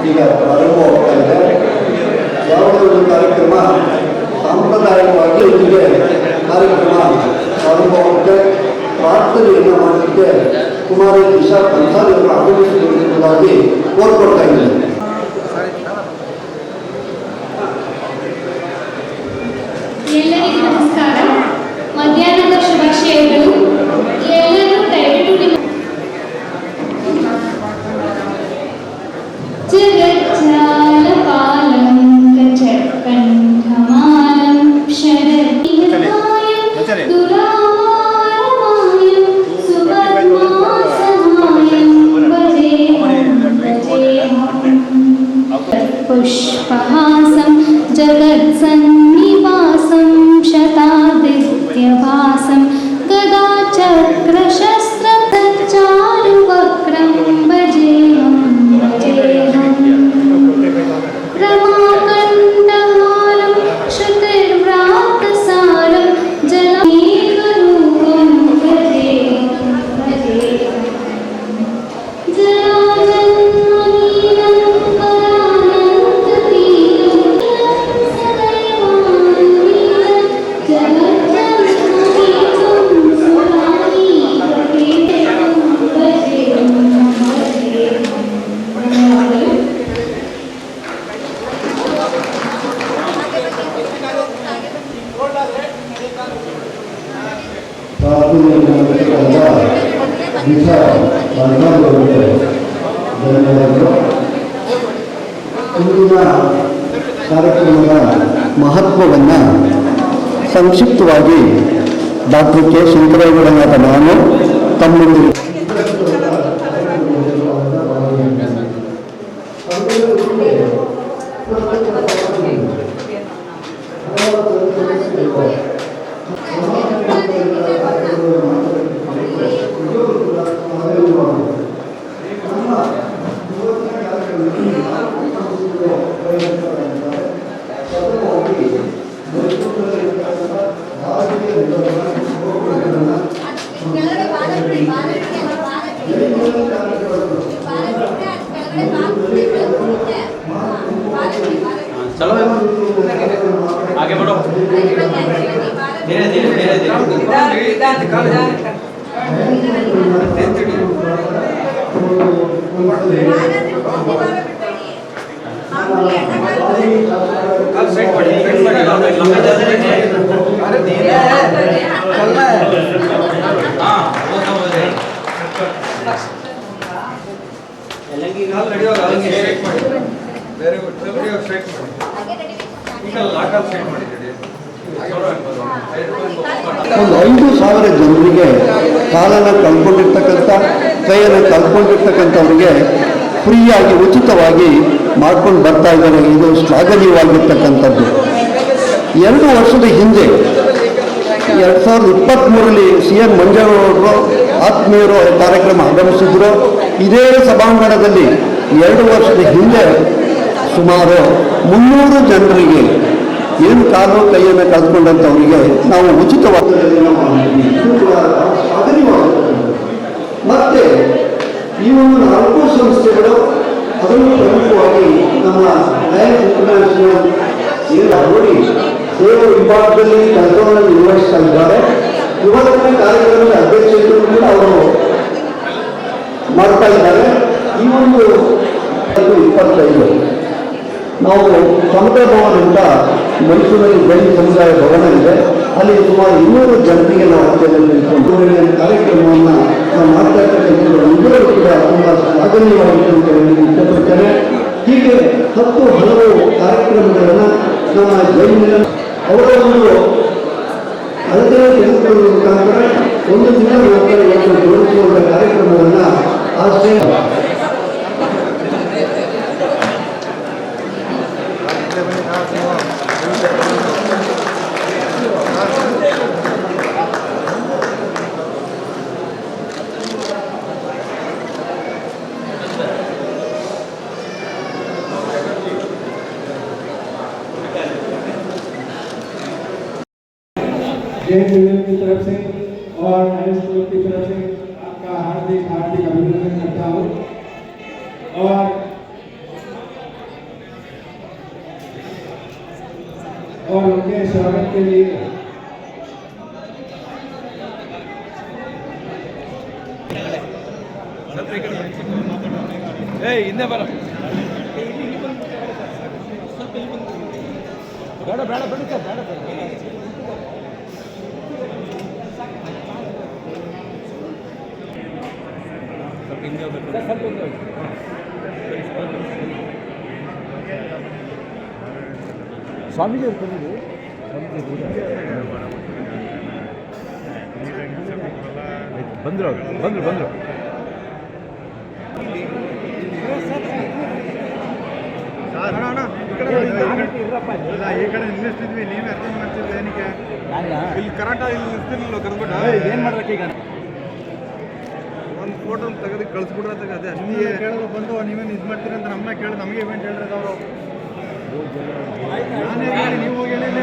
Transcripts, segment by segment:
ಈಗ ಪ್ರಾರಂಭವಾಗ್ತಾ ಇದೆ. ಯಾವುದೇ ಒಂದು ಕಾರ್ಯಕ್ರಮ ಸಾಂಪ್ರದಾಯಿಕವಾಗಿ ಇಲ್ಲಿಗೆ ಕಾರ್ಯಕ್ರಮ ಪ್ರಾರಂಭವಾಗುತ್ತೆ. ಪ್ರಾರ್ಥನೆಯನ್ನು ಮಾಡಲಿಕ್ಕೆ ಕುಮಾರಿ ದಿಶಾ ಕನ್ಸಾಲಿಯನ್ನು ಆಗಮಿಸಬೇಕೆಂಬುದಾಗಿ ಕೋರ್ಕೊಡ್ತಾ ಇದ್ದೇನೆ. ಎಲ್ಲರಿಗೂ ನಮಸ್ಕಾರ. ಮಧ್ಯಾಹ್ನದ ಶುಭಾಶಯಗಳು. ಎಲ್ಲರೂ ದಯವಿಟ್ಟು ಜಗಜ್ಜಾಲಪಾಲಂ ಕಚಕಂಠಮಾಲಂ ಶರದಿಹಾಯಂ ದುರಾವಾರಮಾಯಂ ಸುಪದ್ಮಾಸಹಾಯಂ ಭಜೇಹಂ ಪುಷ್ಪಹಾಸಂ ಜಗತ್ಸನ್ನಿವಾಸಂ ಶತಾದಿತ್ಯಭಾಸಂ ಗದಾಚಕ್ರಶಸ್ತ್ರಚಾರುವಕ್ರಂ ಭಜೇಹಂ ರಮಾಕಂಠಹಾರಂ ಶ್ರುತಿರ್ವ್ರಾತಸಾರಂ ಜಲಮೇಘರೂಪಂ ಭಜೇಹಂ ಜಲಾಜನ್ಮನೀನಂ ಪರಾನಂದತೀರಂ ಸದೈವಾನ್ವೀರಂ ಜಗಜ್ಜನ್ಮನೀನಂ ಸುರಾರೀಕೇತಂ ಭಜೇಹಂ ಇಂದಿನ ಕಾರ್ಯಕ್ರಮದ ಮಹತ್ವವನ್ನು ಸಂಕ್ಷಿಪ್ತವಾಗಿ ಡಾಕ್ಟರ್ ಕೆ ಶಂಕರೇಗೌಡನಾದ ನಾನು ತಮ್ಮೊಂದಿಗೆ चलो आगे बढ़ो धीरे धीरे धीरे ಒಂದು 5,000 ಜನರಿಗೆ ಕಾಲನ್ನು ಕಳ್ಕೊಂಡಿರ್ತಕ್ಕಂಥ ಕೈಯನ್ನು ಕಳ್ಕೊಂಡಿರ್ತಕ್ಕಂಥವ್ರಿಗೆ ಫ್ರೀಯಾಗಿ ಉಚಿತವಾಗಿ ಮಾಡ್ಕೊಂಡು ಬರ್ತಾ ಇದ್ದಾರೆ. ಇದು ಶ್ಲಾಘನೀಯವಾಗಿರ್ತಕ್ಕಂಥದ್ದು. 2 ವರ್ಷದ ಹಿಂದೆ 2023ರಲ್ಲಿ CM ಮಂಜೇಗೌಡರು ಆತ್ಮೀಯರು ಕಾರ್ಯಕ್ರಮ ಆಗಮಿಸಿದ್ರು. ಇದೇ ಸಭಾಂಗಣದಲ್ಲಿ 2 ವರ್ಷದ ಹಿಂದೆ ಸುಮಾರು 300 ಜನರಿಗೆ ಏನು ಕಾಲು ಕೈಯನ್ನು ಕಳೆದುಕೊಂಡಂಥವರಿಗೆ ನಾವು ಉಚಿತವಾಗಿ ಮತ್ತೆ ಈ ಒಂದು 4 ಸಂಸ್ಥೆಗಳು ಅದನ್ನು ಪ್ರಮುಖವಾಗಿ ನಮ್ಮ ಲಯನ್ಸ್ ಇಂಟರ್ನ್ಯಾಷನಲ್ ನೋಡಿ ಸೇವಾ ವಿಭಾಗದಲ್ಲಿ ಕೆಲಸವನ್ನು ನಿರ್ವಹಿಸ್ತಾ ಇದ್ದಾರೆ. ಇವತ್ತಿನ ಕಾರ್ಯಕ್ರಮದ ಅಧ್ಯಕ್ಷತೆಯನ್ನು ಕೂಡ ಅವರು ಮಾಡ್ತಾ ಇದ್ದಾರೆ. ಈ ಒಂದು 25 ನಾವು ಸಮುದ್ರ ಭವನ ಅಂತ ಮೈಸೂರಲ್ಲಿ ಜೈನ ಸಮುದಾಯ ಭವನ ಇದೆ. ಅಲ್ಲಿ ಸುಮಾರು 200 ಜನರಿಗೆ ನಾವು ಕಾರ್ಯಕ್ರಮವನ್ನು ನಾವು ಮಾಡ್ತಾ ಇರ್ತಕ್ಕಂಥ ಎಲ್ಲರೂ ಕೂಡ ತುಂಬ ಶ್ಲಾಘನೀಯವಾಗಿದೆ ಅಂತ ಹೇಳಿ ಇಷ್ಟಪಡ್ತೇನೆ. ಹೀಗೆ 10 ಹಲವು ಕಾರ್ಯಕ್ರಮಗಳನ್ನು ನಮ್ಮ ಜೈನ ಅವರ ಒಂದು ಅಳತೆಯ ತೆಗೆದುಕೊಳ್ಳುವ ಮುಖಾಂತರ ಒಂದು ದಿನ ಜೋಡಿಸುವಂಥ ಕಾರ್ಯಕ್ರಮವನ್ನು ಆಶ್ರಯ जय यूनियन की तरफ से और लायंस क्लब की तरफ से आपका हार्दिक हार्दिक अभिनंदन करता हूँ। और के स्वागत के लिए ಹಿಂದೆ ಬರ ಬೇಡ ಬೇಡ ಬಿಡಿ ಸರ್ ಬೇಡ ಸರ್ ಸ್ವಲ್ಪ ಹಿಂದೆ ಹೋಗ್ಬೇಕು ಸ್ವಲ್ಪ ಹಿಂದೆ ಹೋಗಿ ಸ್ವಾಮೀಜಿ ಅವ್ರು ಬಂದರು ಬಂದರು ಬಂದರು ಇಲ್ಲ ಈ ಕಡೆ ನಿಲ್ಲಿಸ್ತಿದ್ವಿ ನೀವೇ ಅರ್ಥ ಮಾಡ್ತಿದ್ವಿ ಏನಕ್ಕೆ ಇಲ್ಲಿ ಕರಾಟ ಇಲ್ಲಿ ನಿಲ್ಲಿಸ್ತಿರ್ಲಿಲ್ಲ ಕರ್ಬಿಟ್ಟು ಏನು ಮಾಡ್ಬೇಕು ಈಗ ಒಂದು ಫೋಟೋ ತೆಗೆದು ಕಳಿಸ್ಬಿಡ್ರೆ ಅದೇ ಅಷ್ಟೇ ಕೇಳಿದ್ರು ಬಂದು ನೀವೇನು ಇದು ಮಾಡ್ತೀರಿ ಅಂತ ನಮ್ಮನ್ನ ಕೇಳಿ ನಮಗೆ ಇವೆಂಟ್ ಹೇಳಿದ್ರೆ ಅವರು ನಾನೇ ಹೇಳಿ ನೀವು ಹೋಗಿ ಹೇಳಿ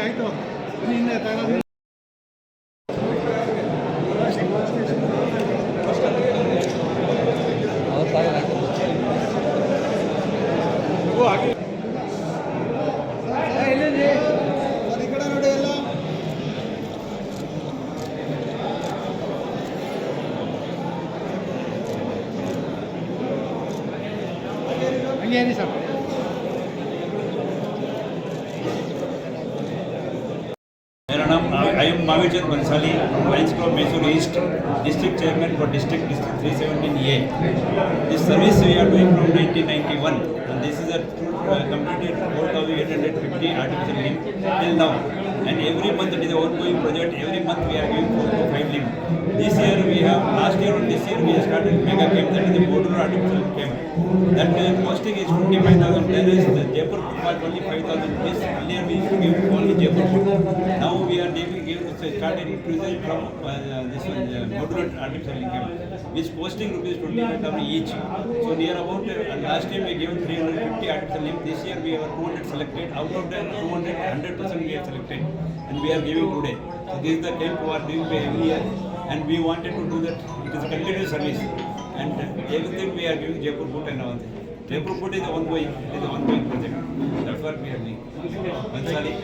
ಆಯಿತು ಹಿಂದೆ ತಗೊಳ್ಳೋದು ಸರ್ मेरा नाम I am Mahavir Chand Bansali Lions Club Mysore east district chairman for district 317A. This service we are doing from 1991 and this is a completed 4,850 artificial limb till now, and every month it is an ongoing project. Every month we are giving 4 to 5 limb. This year we have, last year and this year we have started mega camp, that is the modular artificial camp. That costing is 25,000. There is the Jaipur food was only 5,000 rupees. Earlier we used to give only Jaipur food. Now we are started increasing from this one modular artificial camp, which costing rupees 25,000 each. So near about last time we gave 350 artificial limb. This year we have 200 selected. Out of that 200, 100% we have selected, and we are giving today. So this is the camp we are doing every year, and we wanted to do that. It is a continuous service, and everything we are giving Jaipur food and all. Jaipur food is ongoing. It is an ongoing project. That's what we are doing. Bansali.